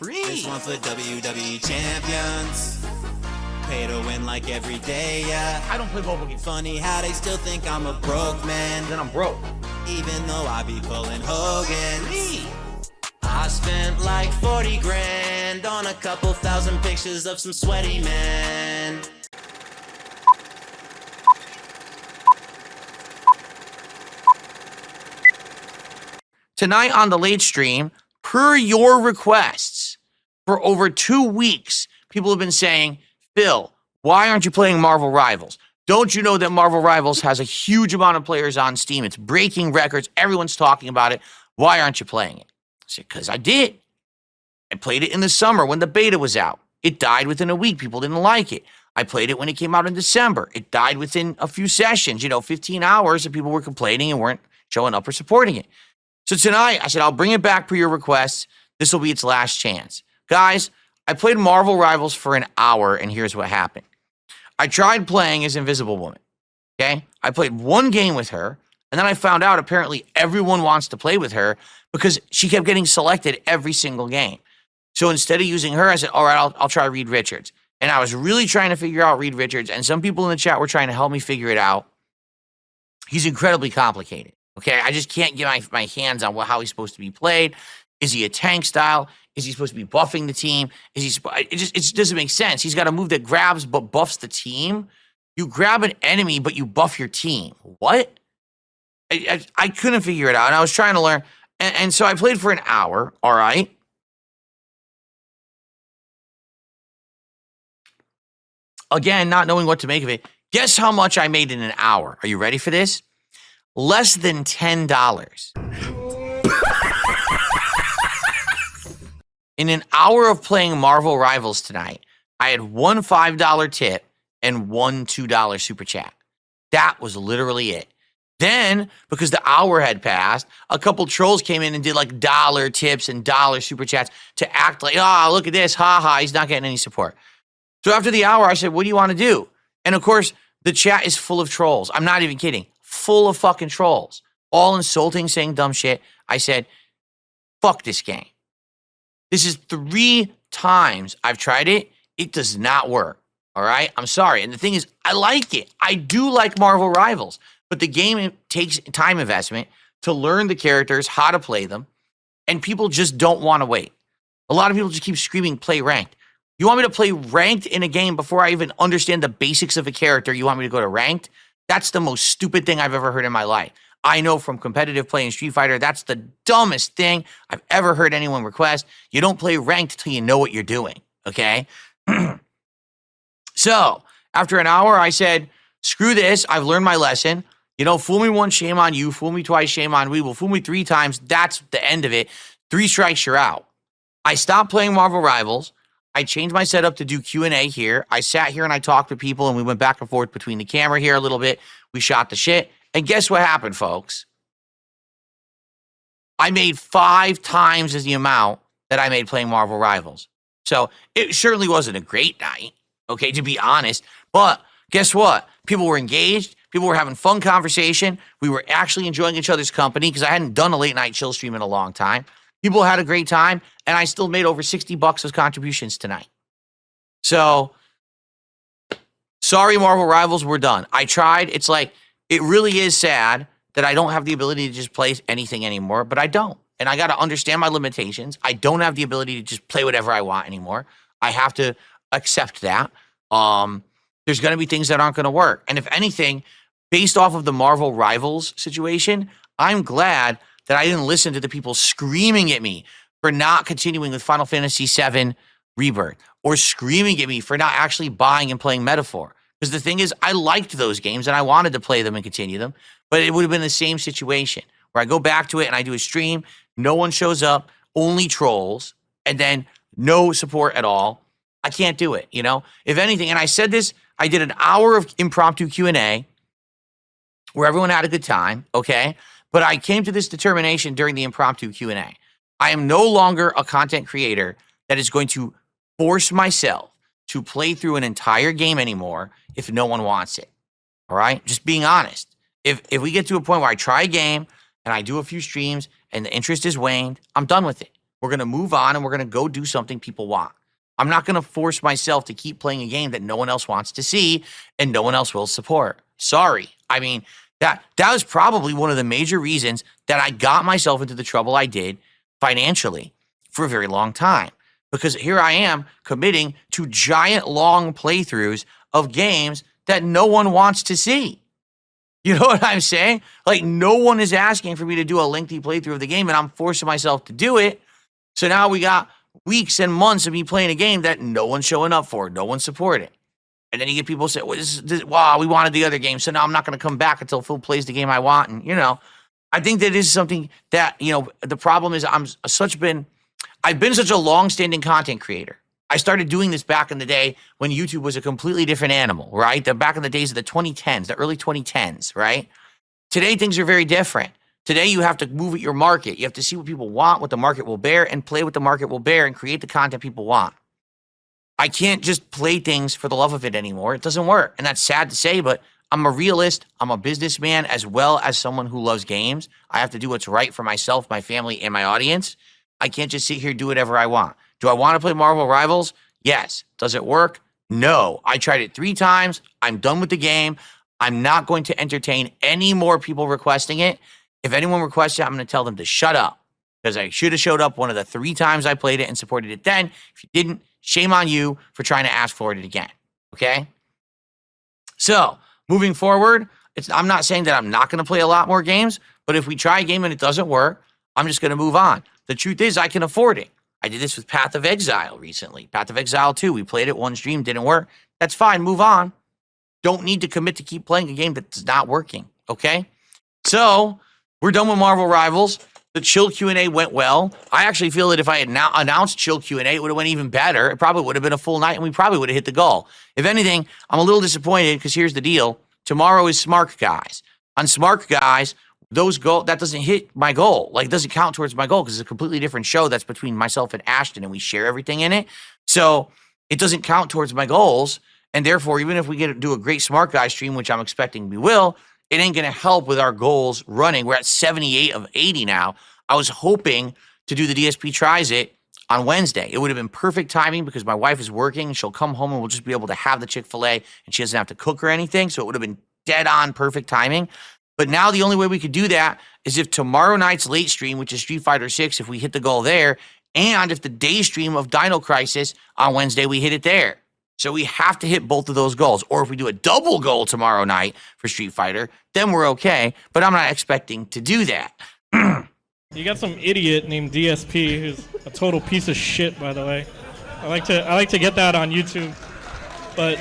This one for WWE champions. Pay to win like every day, yeah. I don't play mobile games. Funny how they still think I'm a broke man. Then I'm broke. Even though I be pulling Hogan. I spent like 40 grand on a couple thousand pictures of some sweaty men. Tonight on the late stream, per your requests, for over 2 weeks, people have been saying, Phil, why aren't you playing Marvel Rivals? Don't you know that Marvel Rivals has a huge amount of players on Steam? It's breaking records. Everyone's talking about it. Why aren't you playing it? I said, because I did. I played it in the summer when the beta was out. It died within a week. People didn't like it. I played it when it came out in December. It died within a few sessions, 15 hours, and people were complaining and weren't showing up or supporting it. So tonight, I said, I'll bring it back per your requests. This will be its last chance. Guys, I played Marvel Rivals for an hour, and here's what happened. I tried playing as Invisible Woman, okay? I played one game with her, and then I found out apparently everyone wants to play with her because she kept getting selected every single game. So instead of using her, I said, all right, I'll try Reed Richards. And I was really trying to figure out Reed Richards, and some people in the chat were trying to help me figure it out. He's incredibly complicated. Okay, I just can't get my hands on how he's supposed to be played. Is he a tank style? Is he supposed to be buffing the team? It just doesn't make sense. He's got a move that grabs but buffs the team. You grab an enemy, but you buff your team. What? I couldn't figure it out, and I was trying to learn. And so I played for an hour, all right? Again, not knowing what to make of it. Guess how much I made in an hour? Are you ready for this? Less than $10. In an hour of playing Marvel Rivals tonight, I had one $5 tip and one $2 super chat. That was literally it. Then, because the hour had passed, a couple trolls came in and did like dollar tips and dollar super chats to act like, look at this, he's not getting any support. So after the hour, I said, what do you want to do? And of course, the chat is full of trolls. I'm not even kidding. Full of fucking trolls, all insulting, saying dumb shit. I said, fuck this game. This is 3 times I've tried it. It does not work, all right? I'm sorry. And the thing is, I like it. I do like Marvel Rivals, but the game takes time investment to learn the characters, how to play them, and people just don't want to wait. A lot of people just keep screaming, play ranked. You want me to play ranked in a game before I even understand the basics of a character? You want me to go to ranked? That's the most stupid thing I've ever heard in my life. I know from competitive play in Street Fighter, that's the dumbest thing I've ever heard anyone request. You don't play ranked till you know what you're doing, okay? So, after an hour, I said, screw this. I've learned my lesson. Fool me once, shame on you. Fool me twice, shame on we. Will fool me 3 times. That's the end of it. 3 strikes, you're out. I stopped playing Marvel Rivals. I changed my setup to do Q&A here. I sat here and I talked to people, and we went back and forth between the camera here a little bit. We shot the shit. And guess what happened, folks? I made 5 times as the amount that I made playing Marvel Rivals. So it certainly wasn't a great night, okay, to be honest. But guess what? People were engaged. People were having fun conversation. We were actually enjoying each other's company because I hadn't done a late night chill stream in a long time. People had a great time, and I still made over $60 as contributions tonight. So, sorry, Marvel Rivals, we're done. I tried. It's like, it really is sad that I don't have the ability to just play anything anymore, but I don't. And I got to understand my limitations. I don't have the ability to just play whatever I want anymore. I have to accept that. There's going to be things that aren't going to work. And if anything, based off of the Marvel Rivals situation, I'm glad that I didn't listen to the people screaming at me for not continuing with Final Fantasy VII Rebirth, or screaming at me for not actually buying and playing Metaphor. Because the thing is, I liked those games and I wanted to play them and continue them, but it would have been the same situation where I go back to it and I do a stream, no one shows up, only trolls, and then no support at all. I can't do it, If anything, and I said this, I did an hour of impromptu Q&A where everyone had a good time, okay? But I came to this determination during the impromptu Q&A. I am no longer a content creator that is going to force myself to play through an entire game anymore if no one wants it. All right? Just being honest. If we get to a point where I try a game and I do a few streams and the interest is waned, I'm done with it. We're going to move on and we're going to go do something people want. I'm not going to force myself to keep playing a game that no one else wants to see and no one else will support. Sorry. I mean, that was probably one of the major reasons that I got myself into the trouble I did financially for a very long time. Because here I am committing to giant long playthroughs of games that no one wants to see. You know what I'm saying? Like, no one is asking for me to do a lengthy playthrough of the game, and I'm forcing myself to do it. So now we got weeks and months of me playing a game that no one's showing up for, no one's supporting. And then you get people say, well, wow, we wanted the other game, so now I'm not going to come back until Phil plays the game I want. And, you know, I think that is something that, you know, the problem is I've been such a long-standing content creator. I started doing this back in the day when YouTube was a completely different animal, right? Back in the days of the 2010s, the early 2010s, right? Today, things are very different. Today, you have to move with your market. You have to see what people want, what the market will bear, and play what the market will bear and create the content people want. I can't just play things for the love of it anymore. It doesn't work. And that's sad to say, but I'm a realist. I'm a businessman as well as someone who loves games. I have to do what's right for myself, my family, and my audience. I can't just sit here and do whatever I want. Do I want to play Marvel Rivals? Yes. Does it work? No. I tried it 3 times. I'm done with the game. I'm not going to entertain any more people requesting it. If anyone requests it, I'm going to tell them to shut up because I should have showed up one of the 3 times I played it and supported it then. If you didn't, shame on you for trying to ask for it again. Okay? So, moving forward, I'm not saying that I'm not going to play a lot more games, but if we try a game and it doesn't work, I'm just going to move on. The truth is I can afford it. I did this with Path of Exile recently. Path of Exile 2. We played it one stream, didn't work. That's fine. Move on. Don't need to commit to keep playing a game that's not working. Okay? So, we're done with Marvel Rivals. The chill Q&A went well. I actually feel that if I had announced chill Q&A, it would have went even better. It probably would have been a full night, and we probably would have hit the goal. If anything, I'm a little disappointed because here's the deal. Tomorrow is Smart Guys. On Smart Guys, that doesn't hit my goal. Like, it doesn't count towards my goal because it's a completely different show that's between myself and Ashton, and we share everything in it. So it doesn't count towards my goals. And therefore, even if we do a great Smart Guy stream, which I'm expecting we will, it ain't going to help with our goals running. We're at 78 of 80 now. I was hoping to do the DSP Tries It on Wednesday. It would have been perfect timing because my wife is working and she'll come home and we'll just be able to have the Chick-fil-A and she doesn't have to cook or anything. So it would have been dead on perfect timing. But now the only way we could do that is if tomorrow night's late stream, which is Street Fighter 6, if we hit the goal there, and if the day stream of Dino Crisis on Wednesday, we hit it there. So we have to hit both of those goals. Or if we do a double goal tomorrow night for Street Fighter, then we're okay. But I'm not expecting to do that. You got some idiot named DSP who's a total piece of shit, by the way. I like to get that on YouTube. But